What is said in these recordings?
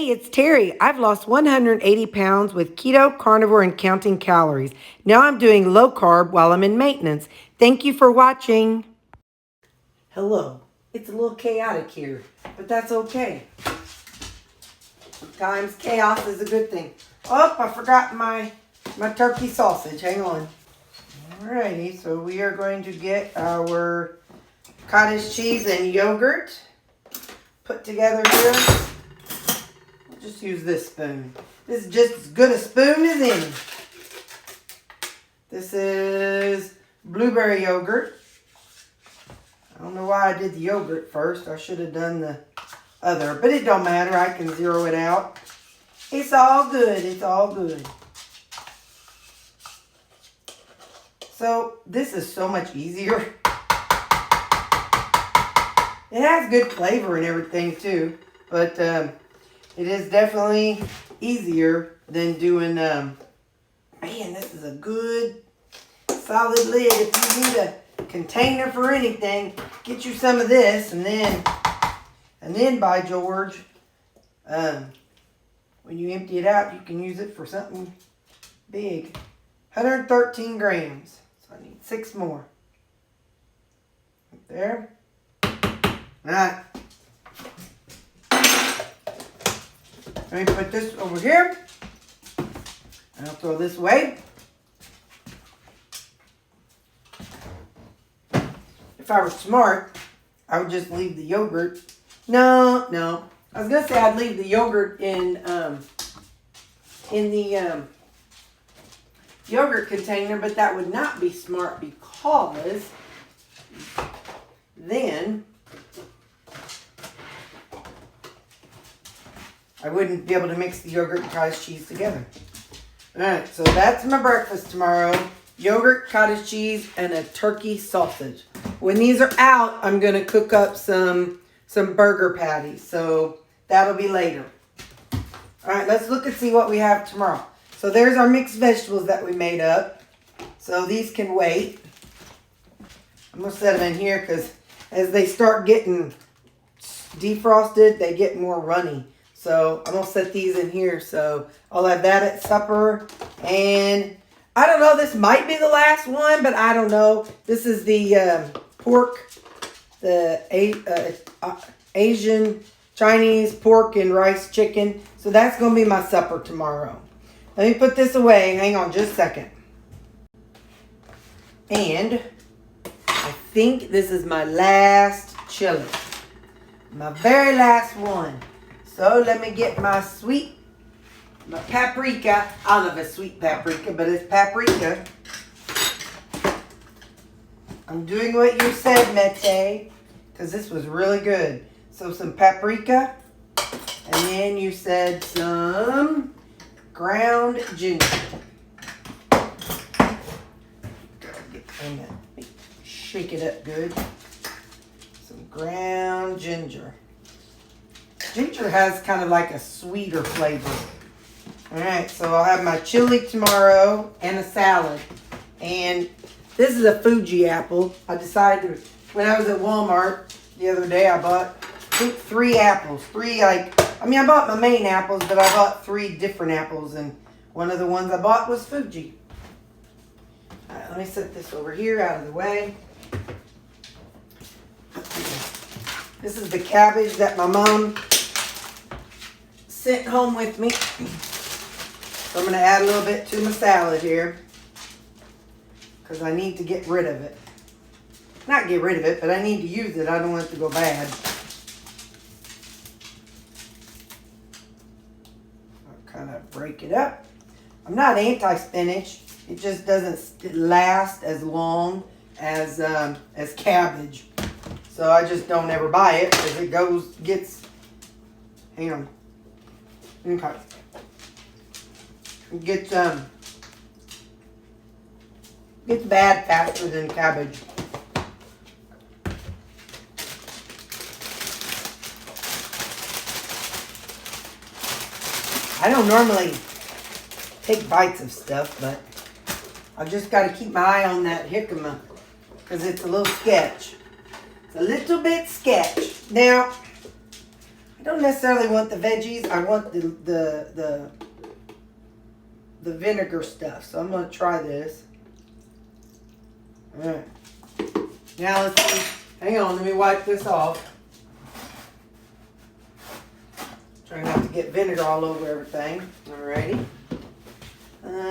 Hey, it's Terry. I've lost 180 pounds with keto, carnivore, and counting calories. Now I'm doing low carb while I'm in maintenance. Thank you for watching. Hello. It's a little chaotic here, but that's okay. Sometimes chaos is a good thing. Oh, I forgot my turkey sausage. Hang on. Alrighty, so we are going to get our cottage cheese and yogurt put together here. Just use this spoon. This is just as good a spoon as any. This is blueberry yogurt. I don't know why I did the yogurt first. I should have done the other, but it don't matter. I can zero it out. It's all good. It's all good. So this is so much easier. It has good flavor and everything too, but it is definitely easier than doing, man, this is a good solid lid. If you need a container for anything, get you some of this, and then by George, when you empty it out, you can use it for something big. 113 grams, so I need 6 more. Right there. All right. Let me put this over here. And I'll throw this away. If I were smart, I would just leave the yogurt. No. I was gonna say I'd leave the yogurt in the yogurt container, but that would not be smart because then I wouldn't be able to mix the yogurt and cottage cheese together. Alright, so that's my breakfast tomorrow. Yogurt, cottage cheese, and a turkey sausage. When these are out, I'm going to cook up some burger patties. So that'll be later. Alright, let's look and see what we have tomorrow. So there's our mixed vegetables that we made up. So these can wait. I'm going to set them in here because as they start getting defrosted, they get more runny. So I'm going to set these in here. So I'll have that at supper. And I don't know, this might be the last one, but I don't know. This is the pork, the Asian Chinese pork and rice chicken. So that's going to be my supper tomorrow. Let me put this away. Hang on just a second. And I think this is my last chili. My very last one. So let me get my paprika. I don't know if it's sweet paprika, but it's paprika. I'm doing what you said, Mette, because this was really good. So some paprika, and then you said some ground ginger. Shake it up good. Some ground ginger. Ginger has kind of like a sweeter flavor. Alright, so I'll have my chili tomorrow and a salad. And this is a Fuji apple. I decided when I was at Walmart the other day, I bought 3 apples. I bought my main apples, but I bought 3 different apples. And one of the ones I bought was Fuji. Alright, let me set this over here out of the way. This is the cabbage that my mom sent home with me. So I'm going to add a little bit to my salad here. Because I need to get rid of it. Not get rid of it, but I need to use it. I don't want it to go bad. I'll kind of break it up. I'm not anti-spinach. It just doesn't last as long as cabbage. So I just don't ever buy it because it gets, hang on. Okay. It gets bad faster than cabbage. I don't normally take bites of stuff, but I've just got to keep my eye on that jicama because it's a little sketch. It's a little bit sketch. Now, I don't necessarily want the veggies. I want the vinegar stuff. So I'm going to try this. All right. Now let's see. Hang on, let me wipe this off. Try not to get vinegar all over everything. Alrighty.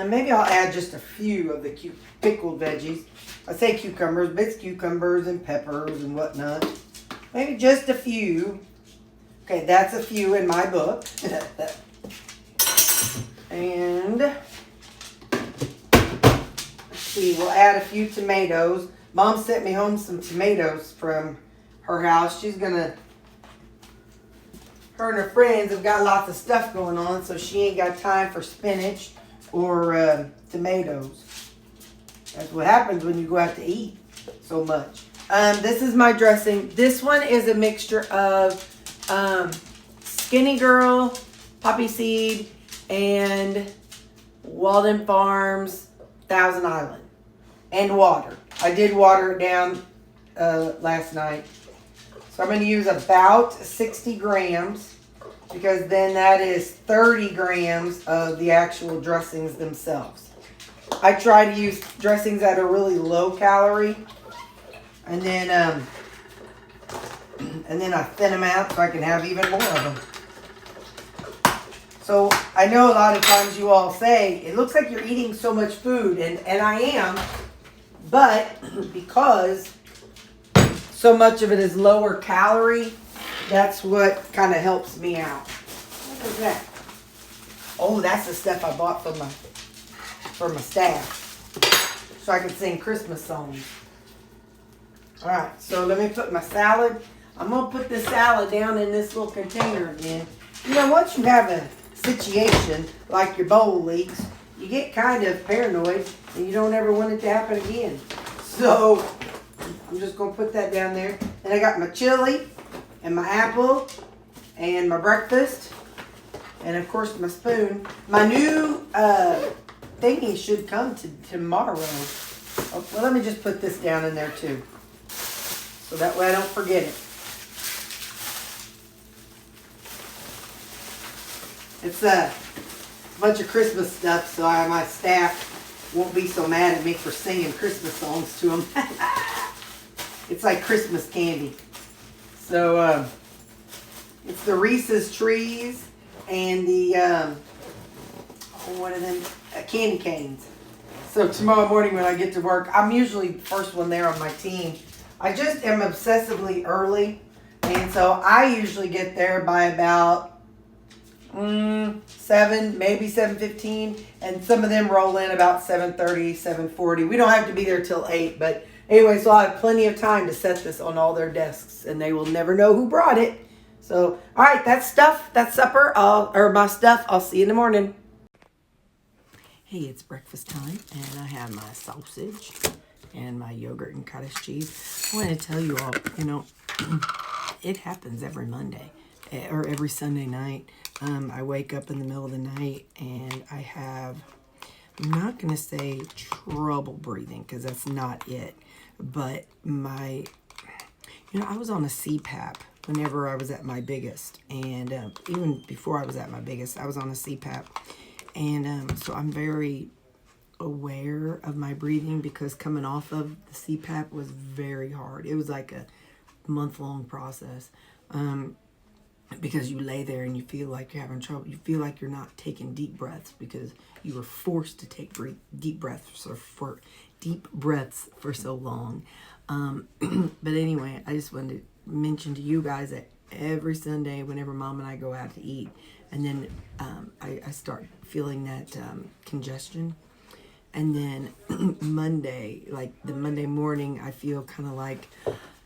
Maybe I'll add just a few of the pickled veggies. I say cucumbers, but it's cucumbers and peppers and whatnot. Maybe just a few. Okay, that's a few in my book. And let's see, we'll add a few tomatoes. Mom sent me home some tomatoes from her house. She's gonna, her and her friends have got lots of stuff going on, so she ain't got time for spinach or tomatoes. That's what happens when you go out to eat so much. This is my dressing. This one is a mixture of Skinny Girl, poppy seed, and Walden Farms Thousand Island, and water. I did water it down last night. So I'm going to use about 60 grams because then that is 30 grams of the actual dressings themselves. I try to use dressings that are really low calorie, and then I thin them out so I can have even more of them. So I know a lot of times you all say, it looks like you're eating so much food, and I am, but because so much of it is lower calorie, that's what kind of helps me out. What is that? Oh, that's the stuff I bought for my staff, so I can sing Christmas songs. All right, so let me put my salad. I'm going to put this salad down in this little container again. You know, once you have a situation like your bowl leaks, you get kind of paranoid and you don't ever want it to happen again. So I'm just going to put that down there. And I got my chili and my apple and my breakfast and of course my spoon. My new thingy should come tomorrow. Oh, well, let me just put this down in there too, so that way I don't forget it. It's a bunch of Christmas stuff, so my staff won't be so mad at me for singing Christmas songs to them. It's like Christmas candy. So it's the Reese's Trees and the what are them? Candy canes. So tomorrow morning when I get to work, I'm usually the first one there on my team. I just am obsessively early, and so I usually get there by about 7, maybe 7:15, and some of them roll in about 7:30, 7:40. We don't have to be there till 8, but anyway, so I have plenty of time to set this on all their desks, and they will never know who brought it. So, all right, that's stuff, that's supper, or my stuff. I'll see you in the morning. Hey, it's breakfast time, and I have my sausage and my yogurt and cottage cheese. I want to tell you all, you know, it happens every Monday or every Sunday night. I wake up in the middle of the night and I have, I'm not going to say trouble breathing because that's not it, but I was on a CPAP whenever I was at my biggest, and even before I was at my biggest, I was on a CPAP, and so I'm very aware of my breathing because coming off of the CPAP was very hard. It was like a month-long process. Because you lay there and you feel like you're having trouble. You feel like you're not taking deep breaths because you were forced to take deep breaths for so long. But anyway, I just wanted to mention to you guys that every Sunday, whenever Mom and I go out to eat, and then I start feeling that congestion. And then Monday, like the Monday morning, I feel kind of like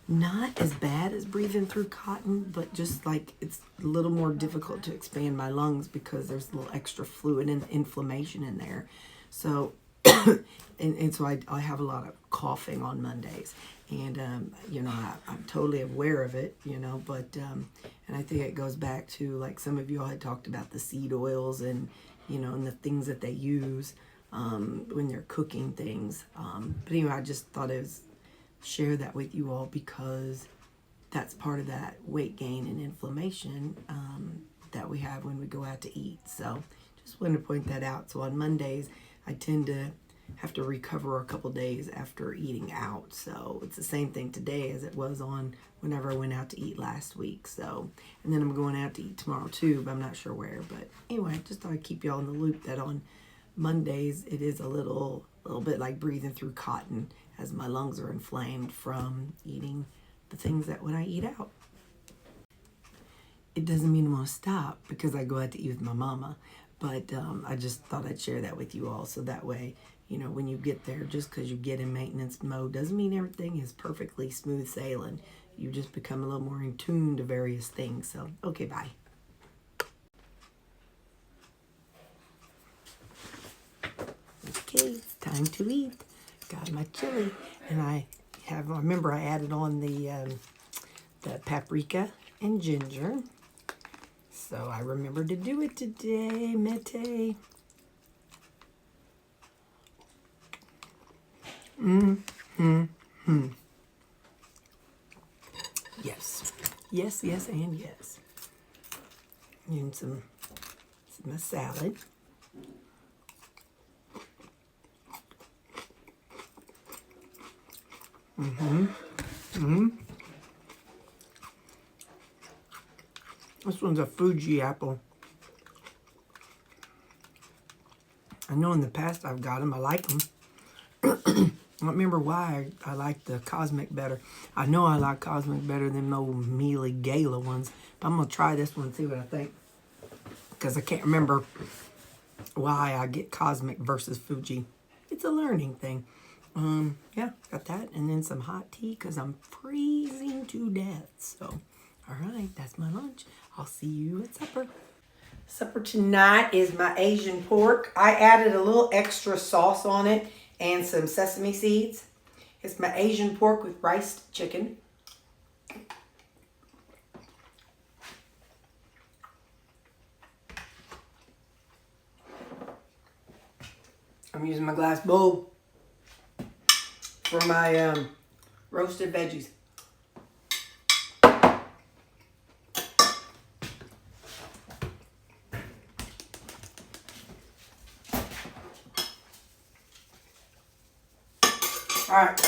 not as bad as breathing through cotton, but just like it's a little more difficult to expand my lungs because there's a little extra fluid and inflammation in there. So, and so I have a lot of coughing on Mondays, and I'm totally aware of it, but and I think it goes back to like some of you all had talked about the seed oils and and the things that they use when they're cooking things. But anyway, I just thought it was share that with you all because that's part of that weight gain and inflammation that we have when we go out to eat. So just wanted to point that out. So on Mondays, I tend to have to recover a couple days after eating out. So it's the same thing today as it was on whenever I went out to eat last week. So, and then I'm going out to eat tomorrow too, but I'm not sure where. But anyway, just thought I'd keep y'all in the loop that on Mondays, it is a little bit like breathing through cotton as my lungs are inflamed from eating the things that when I eat out. It doesn't mean I'm going to stop because I go out to eat with my mama, but I just thought I'd share that with you all so that way, you know, when you get there, just because you get in maintenance mode doesn't mean everything is perfectly smooth sailing. You just become a little more in tune to various things. So, okay, bye. Okay, it's time to eat. Got my chili, and I remember I added on the paprika and ginger. So I remembered to do it today, Mete. Yes. Yes, yes, and yes. And some salad. This one's a Fuji apple. I know in the past I've got them. I like them. I don't remember why I like the Cosmic better. I know I like Cosmic better than the old mealy Gala ones. But I'm going to try this one and see what I think. Because I can't remember why I get Cosmic versus Fuji. It's a learning thing. Yeah, got that. And then some hot tea because I'm freezing to death. So, all right, that's my lunch. I'll see you at supper. Supper tonight is my Asian pork. I added a little extra sauce on it and some sesame seeds. It's my Asian pork with riced chicken. I'm using my glass bowl for my roasted veggies. All right,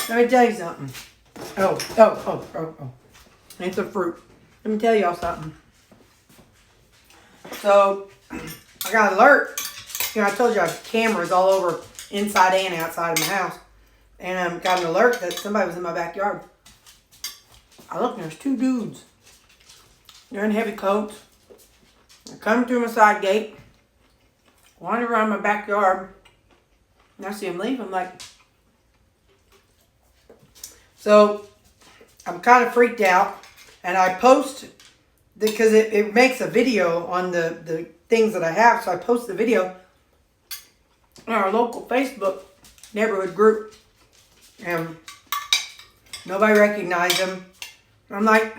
let me tell you something. Oh. It's a fruit. Let me tell y'all something. So, I got an alert. You know, I told you I have cameras all over inside and outside of my house. And I got an alert that somebody was in my backyard. I look and there's two dudes. They're in heavy coats. They're coming through my side gate. Wandering around my backyard. And I see them leave. I'm like... So, I'm kind of freaked out, and I post, because it makes a video on the things that I have, so I post the video on our local Facebook neighborhood group, and nobody recognized them. I'm like,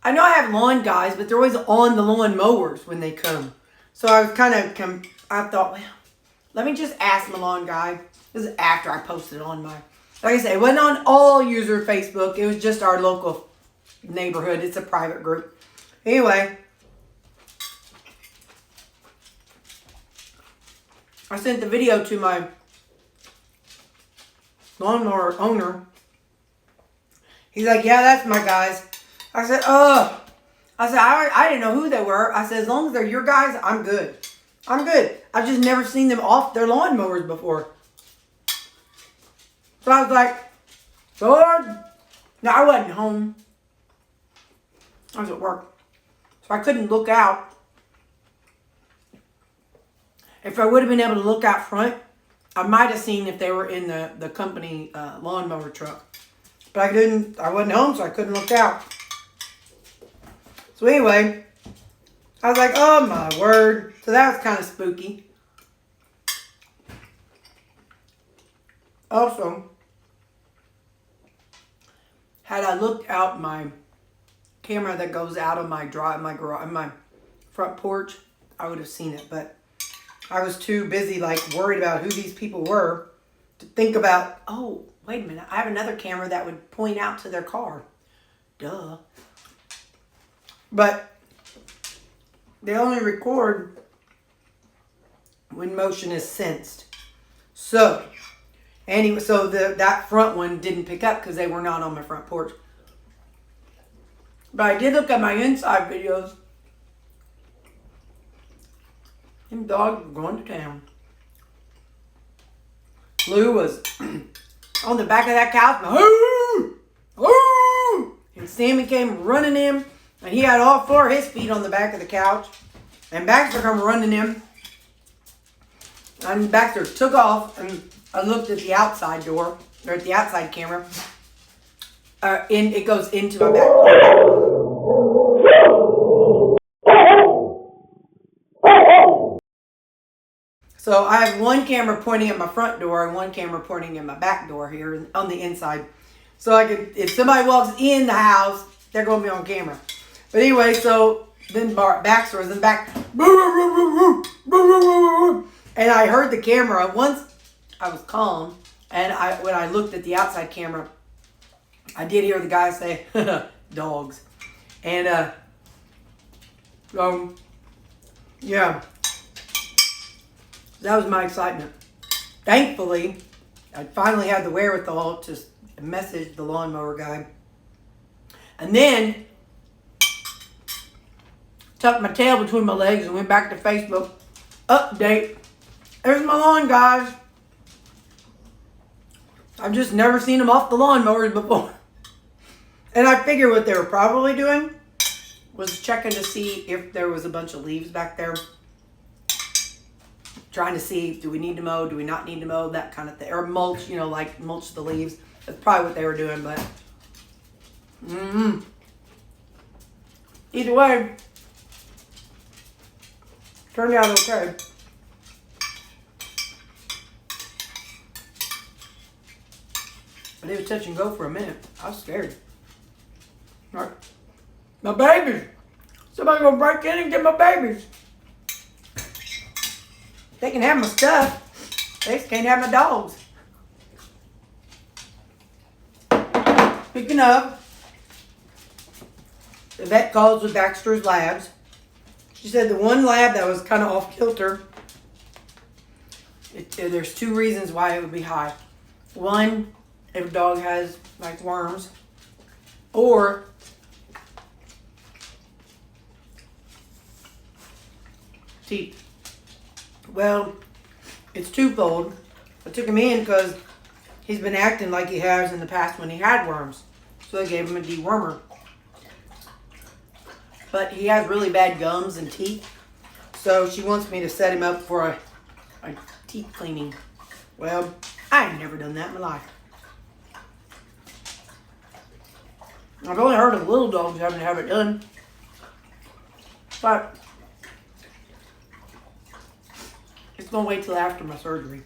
I know I have lawn guys, but they're always on the lawn mowers when they come. So I was I thought, well, let me just ask my lawn guy. This is after I posted on my... Like I say, it wasn't on all user Facebook. It was just our local neighborhood. It's a private group. Anyway, I sent the video to my lawnmower owner. He's like, yeah, that's my guys. I said, oh. I said, I didn't know who they were. I said, as long as they're your guys, I'm good. I'm good. I've just never seen them off their lawnmowers before. So I was like, Lord, no, I wasn't home. I was at work. So I couldn't look out. If I would have been able to look out front, I might have seen if they were in the company lawnmower truck. But I didn't, I wasn't home, so I couldn't look out. So anyway, I was like, oh my word. So that was kind of spooky. Also, had I looked out my camera that goes out of my my front porch, I would have seen it. But I was too busy, like, worried about who these people were to think about, oh, wait a minute, I have another camera that would point out to their car. Duh. But they only record when motion is sensed. So, anyway, so that front one didn't pick up because they were not on my front porch. But I did look at my inside videos. Them dogs were going to town. Lou was on the back of that couch. And Sammy came running in. And he had all four of his feet on the back of the couch. And Baxter come running in. And Baxter took off. And I looked at the outside door. Or at the outside camera. And it goes into my back porch. So I have one camera pointing at my front door and one camera pointing at my back door here on the inside. So I could, if somebody walks in the house, they're going to be on camera. But anyway, so then Baxter was in the back. And I heard the camera. Once I was calm, and when I looked at the outside camera, I did hear the guy say, dogs. And, yeah. That was my excitement. Thankfully, I finally had the wherewithal to message the lawnmower guy. And then, tucked my tail between my legs and went back to Facebook. Update. There's my lawn, guys. I've just never seen them off the lawnmowers before. And I figured what they were probably doing was checking to see if there was a bunch of leaves back there. Trying to see, do we need to mow, do we not need to mow, that kind of thing. Or mulch, like mulch the leaves. That's probably what they were doing, but... Either way, turned out okay. But it was touch and go for a minute. I was scared. All right. My babies! Somebody gonna break in and get my babies. They can have my stuff. They just can't have my dogs. Speaking of, the vet calls with Baxter's labs. She said the one lab that was kind of off kilter, there's two reasons why it would be high. One, if a dog has like worms, or teeth. Well, it's twofold. I took him in because he's been acting like he has in the past when he had worms. So I gave him a dewormer. But he has really bad gums and teeth. So she wants me to set him up for a teeth cleaning. Well, I ain't never done that in my life. I've only heard of little dogs having to have it done. But it's going to wait till after my surgery.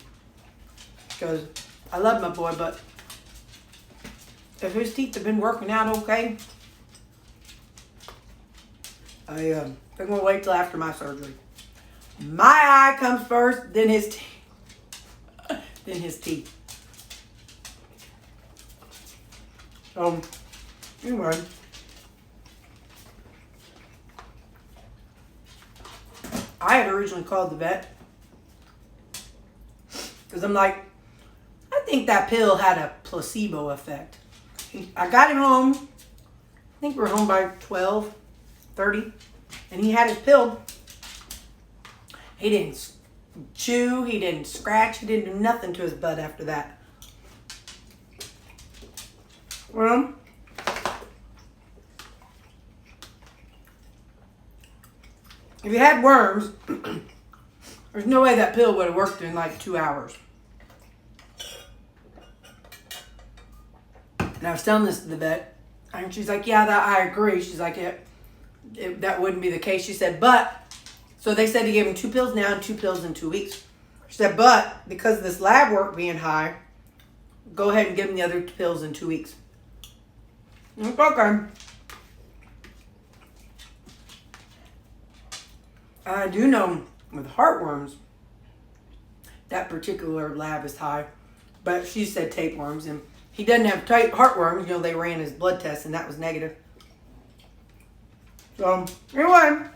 Because I love my boy, but if his teeth have been working out okay, I'm going to wait till after my surgery. My eye comes first, then his teeth. Then his teeth. Anyway. I had originally called the vet because I'm like, I think that pill had a placebo effect. I got him home. I think we were home by 12:30, and he had his pill. He didn't chew, he didn't scratch, he didn't do nothing to his butt after that. Well, if you had worms, there's no way that pill would have worked in like 2 hours. And I was telling this to the vet, and she's like, yeah, I agree. She's like, that wouldn't be the case. She said, but, so they said he gave him 2 pills now and 2 pills in 2 weeks. She said, but, because of this lab work being high, go ahead and give him the other 2 pills in 2 weeks. Okay. I do know with heartworms, that particular lab is high, but she said tapeworms, and he doesn't have heartworms. They ran his blood test, and that was negative. So, anyway.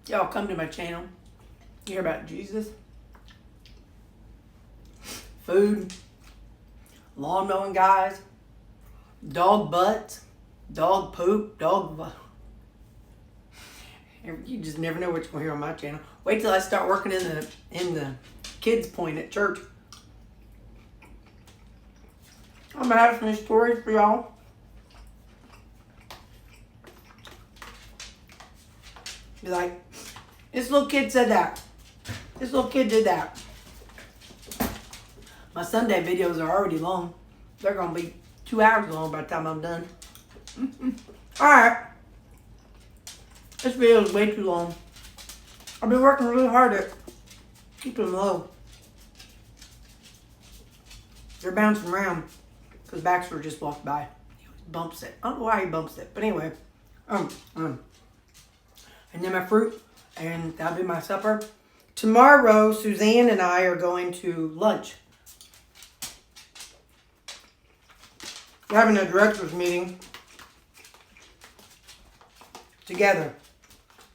Y'all come to my channel. Hear about Jesus. Food. Lawn mowing guys. Dog butts. Dog poop. Dog... You just never know what you're going to hear on my channel. Wait till I start working in the kids' point at church. I'm going to have some stories for y'all. Be like, this little kid said that. This little kid did that. My Sunday videos are already long. They're going to be 2 hours long by the time I'm done. Alright. This video is way too long. I've been working really hard at keeping them low. They're bouncing around because Baxter just walked by. He bumps it. I don't know why he bumps it, but anyway. And then my fruit, and that'll be my supper. Tomorrow, Suzanne and I are going to lunch. We're having a director's meeting together.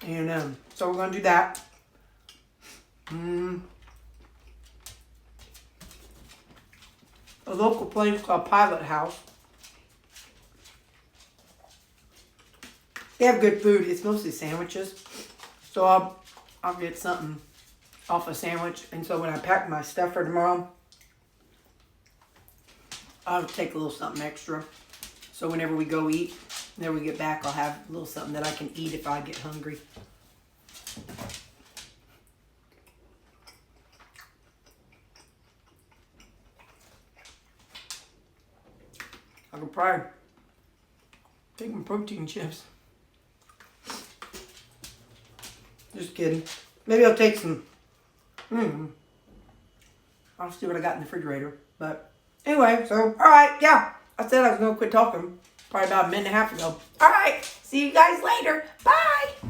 And so we're going to do that. A local place called Pilot House. They have good food. It's mostly sandwiches. So I'll get something off a sandwich. And so when I pack my stuff for tomorrow, I'll take a little something extra. So whenever we go eat, whenever we get back, I'll have a little something that I can eat if I get hungry. I could probably take my protein chips. Just kidding. Maybe I'll take some. I'll see what I got in the refrigerator. But anyway, so, alright, yeah. I said I was going to quit talking probably about a minute and a half ago. Alright, see you guys later. Bye.